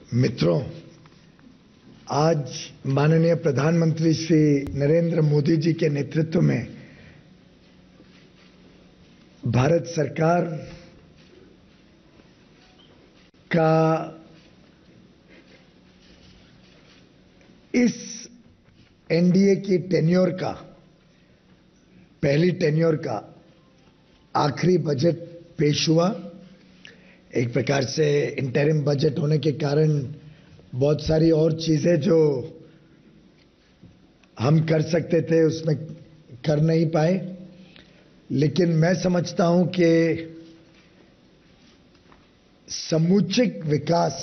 मित्रों, आज माननीय प्रधानमंत्री श्री नरेंद्र मोदी जी के नेतृत्व में भारत सरकार का इस एनडीए की टेन्योर का पहली टेन्योर का आखिरी बजट पेश हुआ। एक प्रकार से इंटरिम बजट होने के कारण बहुत सारी और चीजें जो हम कर सकते थे उसमें कर नहीं पाए, लेकिन मैं समझता हूं कि समुचित विकास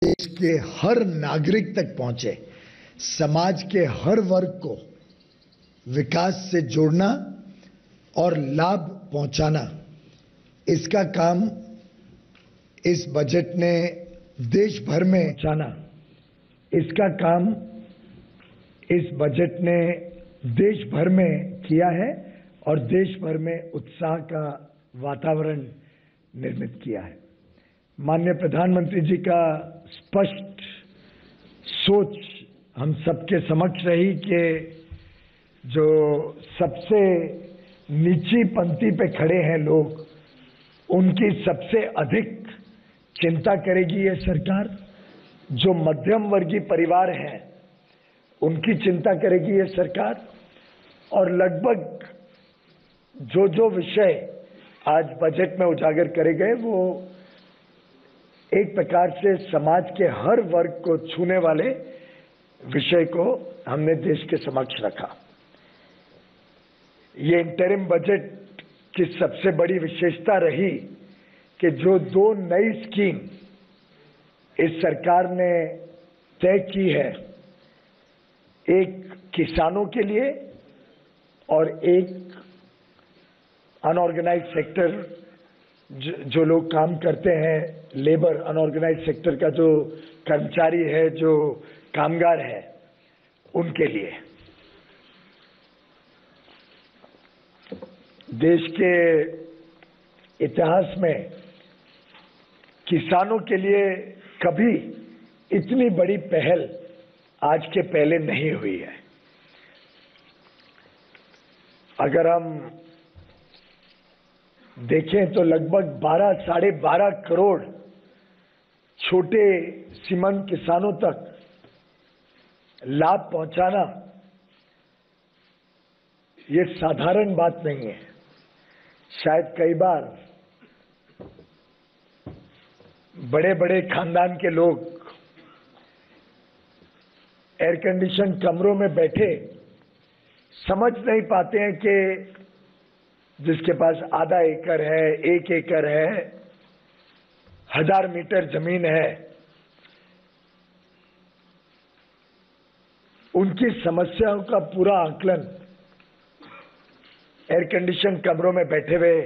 देश के हर नागरिक तक पहुंचे, समाज के हर वर्ग को विकास से जोड़ना और लाभ पहुंचाना, इसका काम इस बजट ने देश भर में पहुंचाना, इसका काम इस बजट ने देश भर में किया है और देश भर में उत्साह का वातावरण निर्मित किया है। माननीय प्रधानमंत्री जी का स्पष्ट सोच हम सबके समक्ष रही कि जो सबसे नीची पंक्ति पे खड़े हैं लोग, उनकी सबसे अधिक चिंता करेगी ये सरकार। जो मध्यम वर्गीय परिवार हैं उनकी चिंता करेगी ये सरकार। और लगभग जो विषय आज बजट में उजागर करे गए वो एक प्रकार से समाज के हर वर्ग को छूने वाले विषय को हमने देश के समक्ष रखा। ये इंटरिम बजट की सबसे बड़ी विशेषता रही कि जो दो नई स्कीम इस सरकार ने तय की है, एक किसानों के लिए और एक अनऑर्गेनाइज्ड सेक्टर, जो लोग काम करते हैं, लेबर, अनऑर्गेनाइज्ड सेक्टर का जो कर्मचारी है, जो कामगार है, उनके लिए। देश के इतिहास में किसानों के लिए कभी इतनी बड़ी पहल आज के पहले नहीं हुई है। अगर हम देखें तो लगभग 12 - 12.5 करोड़ छोटे सीमांत किसानों तक लाभ पहुंचाना ये साधारण बात नहीं है। शायद कई बार बड़े बड़े खानदान के लोग एयर कंडीशन कमरों में बैठे समझ नहीं पाते हैं कि जिसके पास आधा एकड़ है, 1 एकड़ है, 1000 मीटर जमीन है, उनकी समस्याओं का पूरा आकलन एयर कंडीशन कमरों में बैठे हुए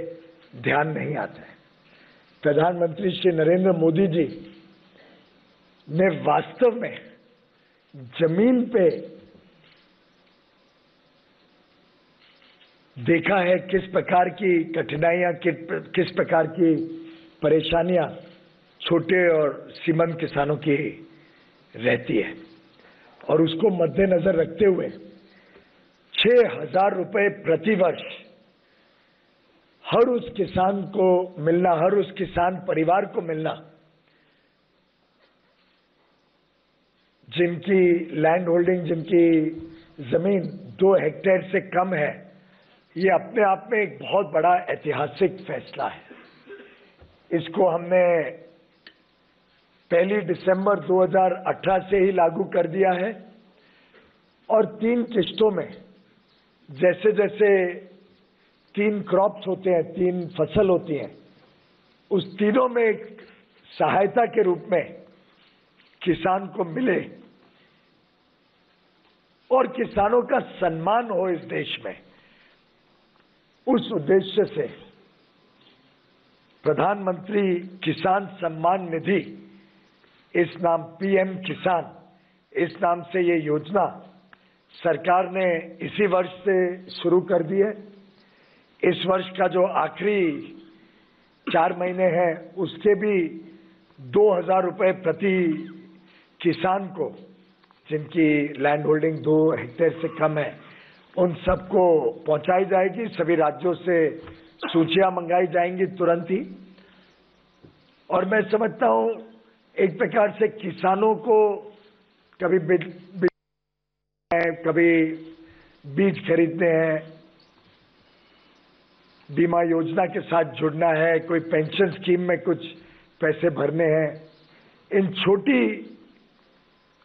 ध्यान नहीं आता है। प्रधानमंत्री श्री नरेंद्र मोदी जी ने वास्तव में जमीन पे देखा है किस प्रकार की कठिनाइयां, किस प्रकार की परेशानियां छोटे और सीमांत किसानों की रहती है, और उसको मद्देनजर रखते हुए 6,000 रुपए प्रति वर्ष हर उस किसान को मिलना, हर उस किसान परिवार को मिलना जिनकी लैंड होल्डिंग, जिनकी जमीन 2 हेक्टेयर से कम है। ये अपने आप में एक बहुत बड़ा ऐतिहासिक फैसला है। इसको हमने 1 दिसंबर 2018 से ही लागू कर दिया है और 3 किस्तों में, जैसे जैसे 3 क्रॉप्स होते हैं, 3 फसल होती हैं, उस तीनों में एक सहायता के रूप में किसान को मिले और किसानों का सम्मान हो इस देश में। उस उद्देश्य से प्रधानमंत्री किसान सम्मान निधि, इस नाम पीएम किसान, इस नाम से ये योजना सरकार ने इसी वर्ष से शुरू कर दी है। इस वर्ष का जो आखिरी 4 महीने हैं उसके भी 2,000 रुपए प्रति किसान को, जिनकी लैंड होल्डिंग 2 हेक्टेयर से कम है, उन सबको पहुंचाई जाएगी। सभी राज्यों से सूचियां मंगाई जाएंगी तुरंत ही। और मैं समझता हूं एक प्रकार से किसानों को कभी कभी बीज खरीदने हैं, बीमा योजना के साथ जुड़ना है, कोई पेंशन स्कीम में कुछ पैसे भरने हैं, इन छोटी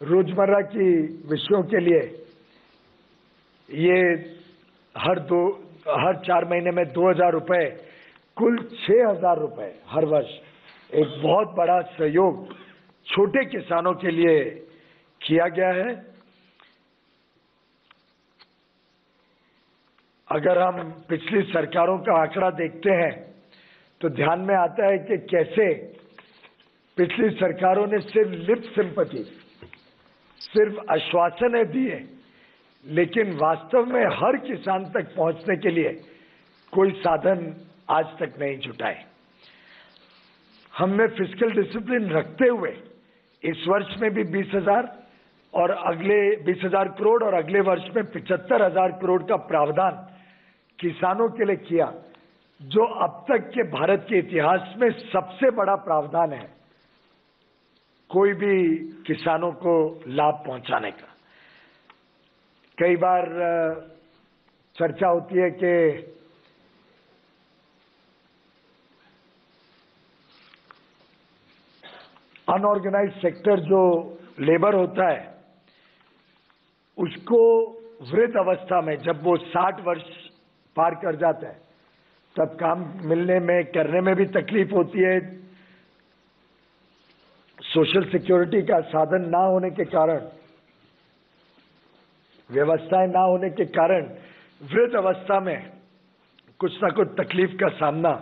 रोजमर्रा की विषयों के लिए ये हर 4 महीने में 2,000 रुपए, कुल 6,000 रुपए हर वर्ष, एक बहुत बड़ा सहयोग छोटे किसानों के लिए किया गया है। अगर हम पिछली सरकारों का आंकड़ा देखते हैं तो ध्यान में आता है कि कैसे पिछली सरकारों ने सिर्फ लिप सिंपैथी, सिर्फ आश्वासन दिए, लेकिन वास्तव में हर किसान तक पहुंचने के लिए कोई साधन आज तक नहीं जुटाए। हमने फिस्कल डिसिप्लिन रखते हुए इस वर्ष में भी 20,000 और अगले 20,000 करोड़ और अगले वर्ष में 75,000 करोड़ का प्रावधान किसानों के लिए किया, जो अब तक के भारत के इतिहास में सबसे बड़ा प्रावधान है कोई भी किसानों को लाभ पहुंचाने का। कई बार चर्चा होती है कि अनऑर्गेनाइज्ड सेक्टर जो लेबर होता है उसको वृद्ध अवस्था में, जब वो 60 वर्ष पार कर जाता है, तब काम मिलने में, करने में भी तकलीफ होती है। सोशल सिक्योरिटी का साधन ना होने के कारण, व्यवस्थाएं ना होने के कारण वृद्ध अवस्था में कुछ ना कुछ तकलीफ का सामना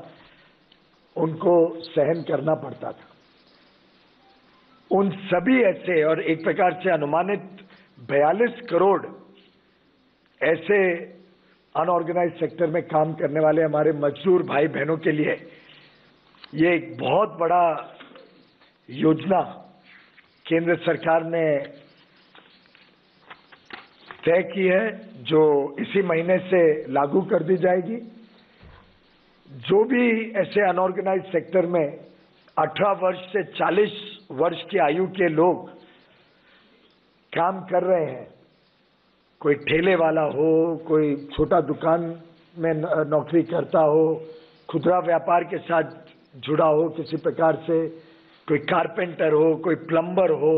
उनको सहन करना पड़ता था। उन सभी ऐसे, और एक प्रकार से अनुमानित 42 करोड़ ऐसे अनऑर्गेनाइज्ड सेक्टर में काम करने वाले हमारे मजदूर भाई बहनों के लिए ये एक बहुत बड़ा योजना केंद्र सरकार ने तय की है, जो इसी महीने से लागू कर दी जाएगी। जो भी ऐसे अनऑर्गेनाइज्ड सेक्टर में 18 वर्ष से 40 वर्ष की आयु के लोग काम कर रहे हैं, कोई ठेले वाला हो, कोई छोटा दुकान में नौकरी करता हो, खुदरा व्यापार के साथ जुड़ा हो किसी प्रकार से, कोई कारपेंटर हो, कोई प्लम्बर हो,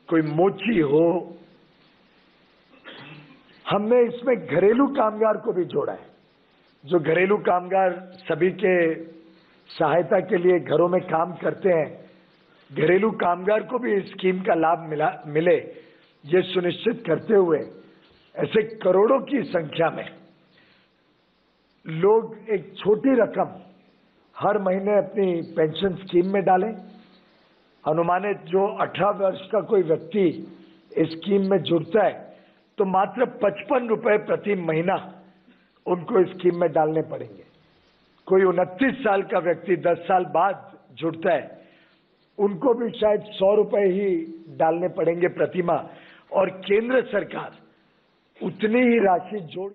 कोई मोची हो, हमने इसमें घरेलू कामगार को भी जोड़ा है। जो घरेलू कामगार सभी के सहायता के लिए घरों में काम करते हैं, घरेलू कामगार को भी इस स्कीम का लाभ मिले, ये सुनिश्चित करते हुए ऐसे करोड़ों की संख्या में लोग एक छोटी रकम हर महीने अपनी पेंशन स्कीम में डालें। अनुमानित जो 18 वर्ष का कोई व्यक्ति इस स्कीम में जुड़ता है तो मात्र 55 रुपए प्रति महीना उनको इस स्कीम में डालने पड़ेंगे। कोई 29 साल का व्यक्ति 10 साल बाद जुड़ता है, उनको भी शायद 100 रुपए ही डालने पड़ेंगे प्रति माह, और केंद्र सरकार उतनी ही राशि जोड़